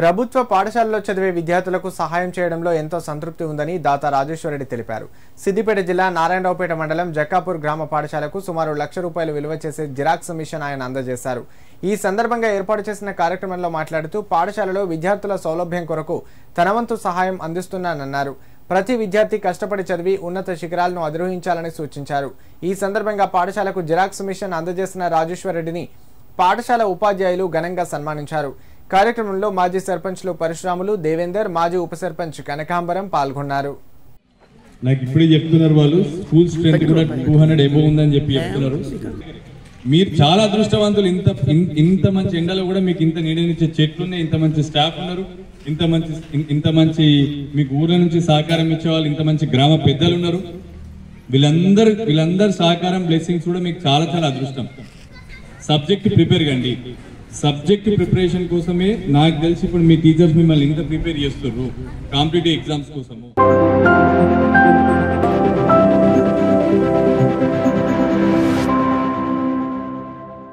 ప్రభుత్వ పాఠశాలలో చదివే విద్యార్థులకు సహాయం చేయడంలో ఎంతో సంతృప్తి ఉందని దాత రాజేశ్వరరెడ్డి తెలిపారు. సిద్దిపేట జిల్లా నారాయణరావుపేట మండలం జక్కాపూర్ గ్రామ పాఠశాలకు సుమారు ₹1,00,000 విలువ చేసే జిరాక్స్ మిషన్ ఆయన అందజేశారు. ఈ సందర్భంగా ఏర్పాటు చేసిన కార్యక్రమంలో మాట్లాడుతూ పాఠశాలలో విద్యార్థుల సౌలభ్యం కొరకు తన వంతు సహాయం అందిస్తున్నానన్నారు. ప్రతి విద్యార్థి కష్టపడి చదివి ఉన్నత శిఖరాలను అధిరోహించాలని సూచించారు. ఈ సందర్భంగా పాఠశాలకు జిరాక్స్ మిషన్ అందజేసిన రాజేశ్వరరెడ్డిని పాఠశాల ఉపాధ్యాయులు ఘనంగా సన్మానించారు. కార్యక్రమంలో మాజీ సర్పంచ్లు పరశురాములు, దేవేందర్, మాజీ ఉప సర్పంచ్ కనకాంబరం పాల్గొన్నారు. నాకు ఇప్పుడే చెప్తున్నారు వాళ్ళు స్కూల్ స్ట్రెంత్ కూడా 200 ఎబో ఉందని చెప్తున్నారు. మీరు చాలా అదృష్టవంతులు. ఇంత మంచి ఎండలో కూడా మీకు ఇంత నీడనిచ్చే చెట్లు ఉన్నాయి, ఇంత మంచి స్టాఫ్ ఉన్నారు, ఇంత మంచి మీకు ఊర్ల నుంచి సహకారం ఇచ్చేవాళ్ళు, ఇంత మంచి గ్రామ పెద్దలు ఉన్నారు. వీళ్ళందరూ సహకారం బ్లెస్సింగ్స్ కూడా మీకు చాలా చాలా అదృష్టం. సబ్జెక్ట్ ప్రిపేర్ కండి. సబ్జెక్ట్ ప్రిపరేషన్ కోసమే నాకు తెలిసి ఇప్పుడు మీ టీచర్స్ మిమ్మల్ని ఇంత ప్రిపేర్ చేస్తున్నారు కాంపిటేటివ్ ఎగ్జామ్స్ కోసము.